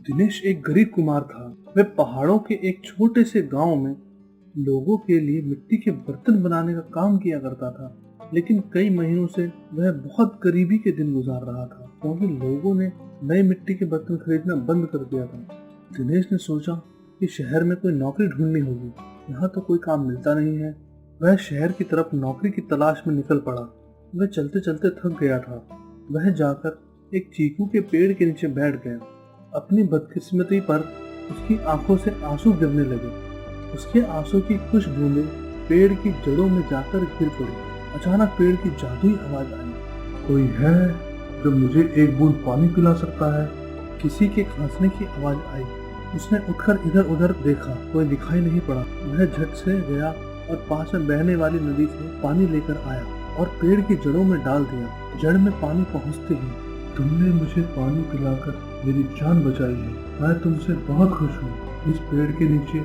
दिनेश एक गरीब कुमार था। वह पहाड़ों के एक छोटे से गांव में लोगों के लिए मिट्टी के बर्तन बनाने का काम किया करता था। लेकिन कई महीनों से वह बहुत गरीबी के दिन गुजार रहा था, क्योंकि लोगों ने नए मिट्टी के बर्तन खरीदना बंद कर दिया था। दिनेश ने सोचा कि शहर में कोई नौकरी ढूंढनी होगी, यहाँ तो कोई काम मिलता नहीं है। वह शहर की तरफ नौकरी की तलाश में निकल पड़ा। वह चलते चलते थक गया था। वह जाकर एक चीकू के पेड़ के नीचे बैठ गया। अपनी बदकिस्मती पर उसकी आंखों से आंसू गिरने लगे। उसके आंसू की कुछ बूंदें पेड़ की जड़ों में जाकर गिर पड़ी। अचानक पेड़ की जादुई आवाज आई, कोई है जो मुझे एक बूंद पानी पिला सकता है। किसी के खांसने की आवाज आई। उसने उठकर इधर उधर देखा, कोई दिखाई नहीं पड़ा। वह झट से गया और पास में बहने वाली नदी से पानी लेकर आया और पेड़ की जड़ों में डाल दिया। जड़ में पानी पहुंचते ही, तुमने मुझे पानी पिलाकर मेरी जान बचाई है, मैं तुमसे बहुत खुश हूँ। इस पेड़ के नीचे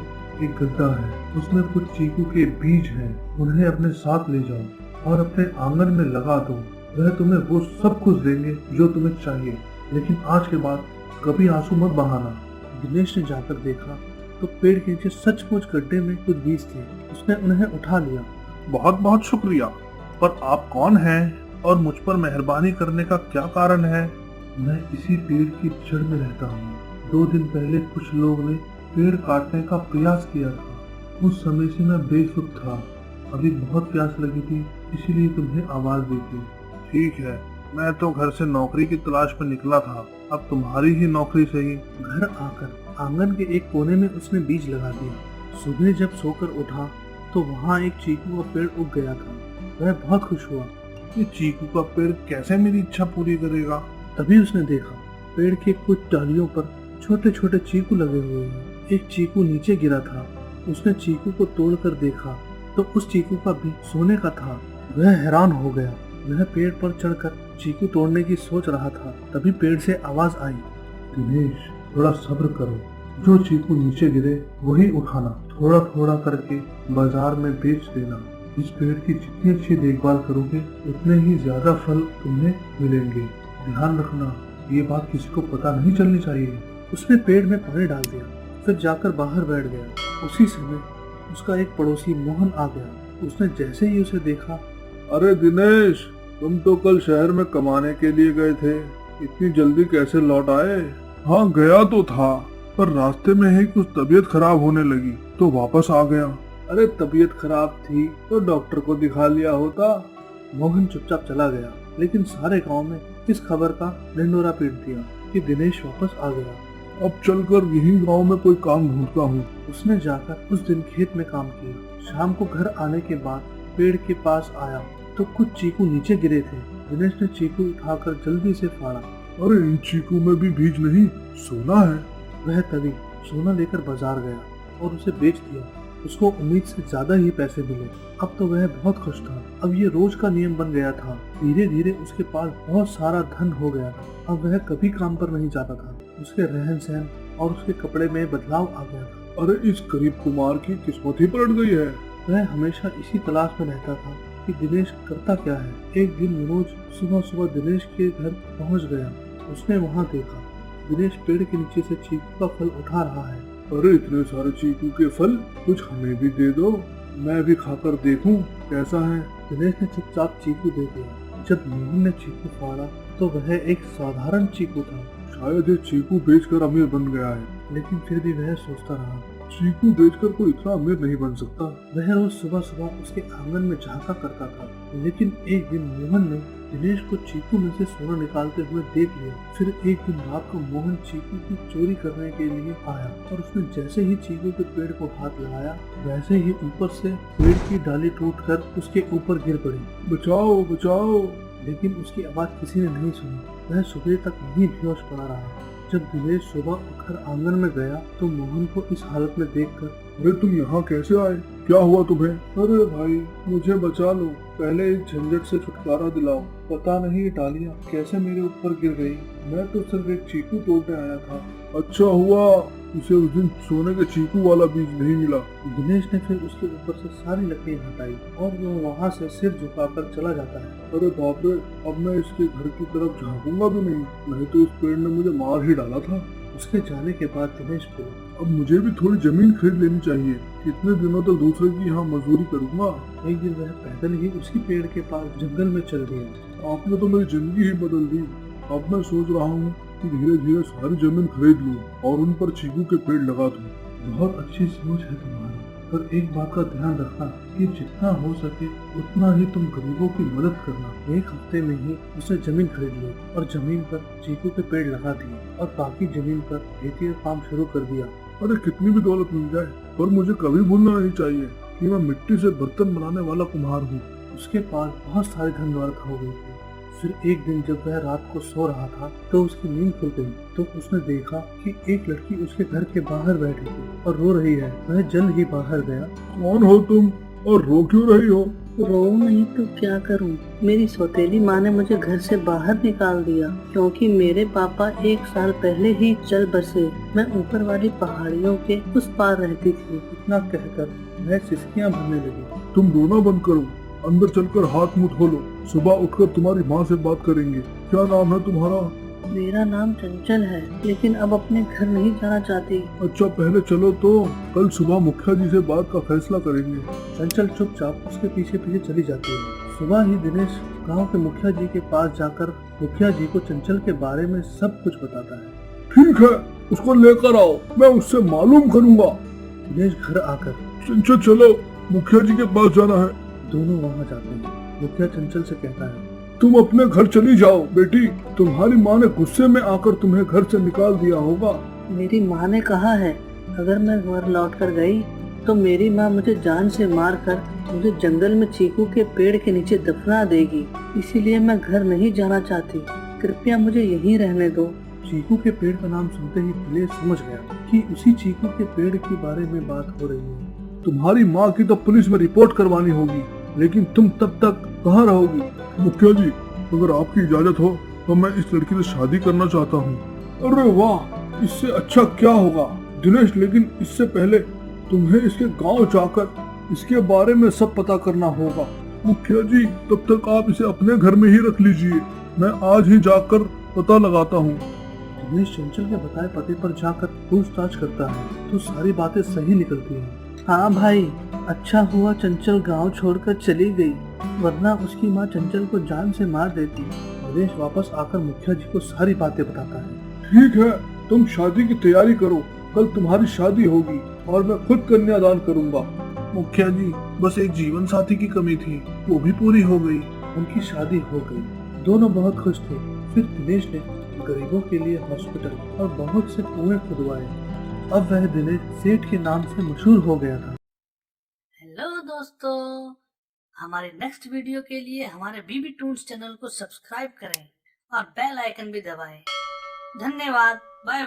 एक गड्ढा है, उसमें कुछ चीकू के बीज हैं, उन्हें अपने साथ ले जाओ और अपने आंगन में लगा दो। वह तुम्हें वो सब कुछ देंगे जो तुम्हें चाहिए, लेकिन आज के बाद कभी आंसू मत बहाना। दिनेश ने जाकर देखा तो पेड़ के नीचे सचमुच गड्ढे में कुछ बीज थे। उसने उन्हें उठा लिया। बहुत बहुत शुक्रिया, पर आप कौन हैं और मुझ पर मेहरबानी करने का क्या कारण है? मैं इसी पेड़ की जड़ में रहता हूँ। 2 दिन पहले कुछ लोग ने पेड़ काटने का प्रयास किया था। उस समय से मैं बेसुध था। अभी बहुत प्यास लगी थी, इसीलिए तुम्हें आवाज दी थी। ठीक है, मैं तो घर से नौकरी की तलाश में निकला था, अब तुम्हारी ही नौकरी सही। घर आकर आंगन के एक कोने में उसने बीज लगा दिया। सुबह जब सोकर उठा तो वहाँ एक चीकू का पेड़ उग गया था। वह बहुत खुश हुआ। ये चीकू का पेड़ कैसे मेरी इच्छा पूरी करेगा? तभी उसने देखा पेड़ के कुछ डालियों पर छोटे छोटे चीकू लगे हुए हैं। एक चीकू नीचे गिरा था। उसने चीकू को तोड़कर देखा तो उस चीकू का बीज सोने का था। वह हैरान हो गया। वह पेड़ पर चढ़कर चीकू तोड़ने की सोच रहा था, तभी पेड़ से आवाज आई, दिनेश थोड़ा सब्र करो, जो चीकू नीचे गिरे वही उठाना, थोड़ा थोड़ा करके बाजार में बेच देना। इस पेड़ की जितनी अच्छी देखभाल करोगे उतने ही ज्यादा फल तुम्हें मिलेंगे। ध्यान रखना, ये बात किसी को पता नहीं चलनी चाहिए। उसने पेड़ में पानी डाल दिया, फिर जाकर बाहर बैठ गया। उसी समय उसका एक पड़ोसी मोहन आ गया। उसने जैसे ही उसे देखा, अरे दिनेश, तुम तो कल शहर में कमाने के लिए गए थे, इतनी जल्दी कैसे लौट आए? हाँ गया तो था, पर रास्ते में ही कुछ तबीयत खराब होने लगी तो वापस आ गया। अरे तबीयत खराब थी तो डॉक्टर को दिखा लिया होता। मोहन चुपचाप चला गया, लेकिन सारे गांव में इस खबर का ढिंढोरा पीट दिया कि दिनेश वापस आ गया। अब चलकर यही गांव में कोई काम ढूंढता हूँ। उसने जाकर उस दिन खेत में काम किया। शाम को घर आने के बाद पेड़ के पास आया तो कुछ चीकू नीचे गिरे थे। दिनेश ने चीकू उठाकर जल्दी से फाड़ा। अरे इन चीकू में भी बीज नहीं, सोना है। वह तभी सोना लेकर बाजार गया और उसे बेच दिया। उसको उम्मीद से ज्यादा ही पैसे मिले। अब तो वह बहुत खुश था। अब ये रोज का नियम बन गया था। धीरे धीरे उसके पास बहुत सारा धन हो गया था। अब वह कभी काम पर नहीं जाता था। उसके रहन सहन और उसके कपड़े में बदलाव आ गया था। अरे इस गरीब कुमार की किस्मत ही पलट गई है। वह हमेशा इसी तलाश में रहता था कि दिनेश करता क्या है। एक दिन रोज सुबह सुबह दिनेश के घर पहुंच गया। उसने वहां देखा दिनेश पेड़ के नीचे से चीकू का फल उठा रहा है। अरे इतने सारे चीकू के फल, कुछ हमें भी दे दो, मैं भी खाकर देखूं कैसा है। दिनेश ने चुपचाप चीकू दे दिया। जब मोहन ने चीकू फाड़ा तो वह एक साधारण चीकू था। शायद ये चीकू बेचकर अमीर बन गया है, लेकिन फिर भी वह सोचता रहा, चीकू बेचकर कोई इतना अमीर नहीं बन सकता। वह रोज सुबह सुबह उसके आंगन में झांका करता था। लेकिन एक दिन मोहन ने दिनेश को चीकू में से सोना निकालते हुए देख लिया। फिर एक दिन रात को मोहन चीकू की चोरी करने के लिए आया और उसने जैसे ही चीकू के पेड़ को हाथ लगाया, वैसे ही ऊपर से पेड़ की डाली टूटकर उसके ऊपर गिर पड़ी। बचाओ बचाओ! लेकिन उसकी आवाज किसी ने नहीं सुनी। वह सुबह तक वहीं बेहोश पड़ा रहा। जब दिनेश सुबह उठकर आंगन में गया तो मोहन को इस हालत में देखकर, अरे तुम यहाँ कैसे आए? क्या हुआ तुम्हें? अरे भाई मुझे बचा लो, पहले इस झंझट से छुटकारा दिलाओ। पता नहीं ये डालियाँ कैसे मेरे ऊपर गिर गई। मैं तो सिर्फ एक चीकू तोड़ने आया था। अच्छा हुआ उसे उस दिन सोने के चीकू वाला बीज नहीं मिला। दिनेश ने फिर उसके ऊपर से सारी लकड़ियाँ हटाई और वो वहाँ से सिर झुकाकर चला जाता है। अरे बाप रे, अब मैं इसके घर की तरफ झांकूंगा भी नहीं तो इस पेड़ ने मुझे मार ही डाला था। उसके जाने के बाद दिनेश बोला, अब मुझे भी थोड़ी जमीन खरीद लेनी चाहिए। कितने दिनों तक दूसरे की यहाँ मजदूरी करूँगा। एक दिन वह पैदल ही उसी पेड़ के पास जंगल में चल गया। आपने तो मेरी जिंदगी ही बदल दी। अब मैं सोच रहा हूँ कि धीरे धीरे सारी जमीन खरीद लूँ और उन पर चीकू के पेड़ लगा दूँ। बहुत अच्छी सोच है तुम्हारी, पर एक बात का ध्यान रखना कि जितना हो सके उतना ही तुम गरीबों की मदद करना। एक हफ्ते में ही उसने जमीन खरीद ली और जमीन पर चीकू के पेड़ लगा दिए और बाकी जमीन पर खेती का काम शुरू कर दिया। अरे कितनी भी दौलत मिल जाए, पर मुझे कभी भूलना नहीं चाहिए कि मैं मिट्टी से बर्तन बनाने वाला कुम्हार हूँ। उसके पास बहुत सारी धन दौलत हो गई थी। फिर एक दिन जब वह रात को सो रहा था तो उसकी नींद खुल गई तो उसने देखा कि एक लड़की उसके घर के बाहर बैठी थी और रो रही है। वह जल्द ही बाहर गया। कौन हो तुम और रो क्यों रही हो? रो नहीं तो क्या करूं? मेरी सौतेली माँ ने मुझे घर से बाहर निकाल दिया क्योंकि मेरे पापा 1 साल पहले ही चल बसे। मैं ऊपर वाली पहाड़ियों के उस पार रहती थी। इतना कहकर वह सिसकियां भरने लगी। तुम रोना बंद करो, अंदर चलकर हाथ मुंह धो लो। सुबह उठकर तुम्हारी माँ से बात करेंगे। क्या नाम है तुम्हारा? मेरा नाम चंचल है, लेकिन अब अपने घर नहीं जाना चाहती। अच्छा पहले चलो तो कल सुबह मुखिया जी से बात का फैसला करेंगे। चंचल चुपचाप उसके पीछे पीछे चली जाती है। सुबह ही दिनेश गांव के मुखिया जी के पास जाकर मुखिया जी को चंचल के बारे में सब कुछ बताता है। ठीक है, उसको लेकर आओ, मैं उससे मालूम करूंगा। दिनेश घर आकर चंचल चलो, मुखिया जी के पास जाना है। दोनों वहाँ जाते हैं। मुखिया चंचल से कहता है, तुम अपने घर चली जाओ बेटी, तुम्हारी माँ ने गुस्से में आकर तुम्हें घर से निकाल दिया होगा। मेरी माँ ने कहा है अगर मैं घर लौट कर गई तो मेरी माँ मुझे जान से मार कर मुझे जंगल में चीकू के पेड़ के नीचे दफना देगी। इसीलिए मैं घर नहीं जाना चाहती। कृपया मुझे यहीं रहने दो। चीकू के पेड़ का नाम सुनते ही दिनेश समझ गया कि उसी चीकू के पेड़ के बारे में बात हो रही है। तुम्हारी माँ की तो पुलिस में रिपोर्ट करवानी होगी, लेकिन तुम तब तक कहाँ रहोगी? मुखिया जी, अगर आपकी इजाजत हो तो मैं इस लड़की से शादी करना चाहता हूँ। अरे वाह, इससे अच्छा क्या होगा दिनेश, लेकिन इससे पहले तुम्हें इसके गांव जाकर इसके बारे में सब पता करना होगा। मुखिया जी, तब तक आप इसे अपने घर में ही रख लीजिए, मैं आज ही जाकर पता लगाता हूँ। दिनेश चंचल के बताए पते पर जाकर पूछताछ करता है तो सारी बातें सही निकलती हैं। हाँ भाई, अच्छा हुआ चंचल गांव छोड़कर चली गई, वरना उसकी माँ चंचल को जान से मार देती। दिनेश वापस आकर मुखिया जी को सारी बातें बताता है। ठीक है, तुम शादी की तैयारी करो, कल तुम्हारी शादी होगी और मैं खुद कन्यादान करूंगा। मुखिया जी, बस एक जीवन साथी की कमी थी, वो भी पूरी हो गई। उनकी शादी हो गई, दोनों बहुत खुश थे। फिर दिनेश ने गरीबों के लिए हॉस्पिटल और बहुत से कुएं खुदवाए। अब वह दिनेश सेठ के नाम से मशहूर हो गया था। हेलो दोस्तों, हमारे नेक्स्ट वीडियो के लिए हमारे बीबी टून्स चैनल को सब्सक्राइब करें और बेल आइकन भी दबाएं। धन्यवाद, बाय बाय।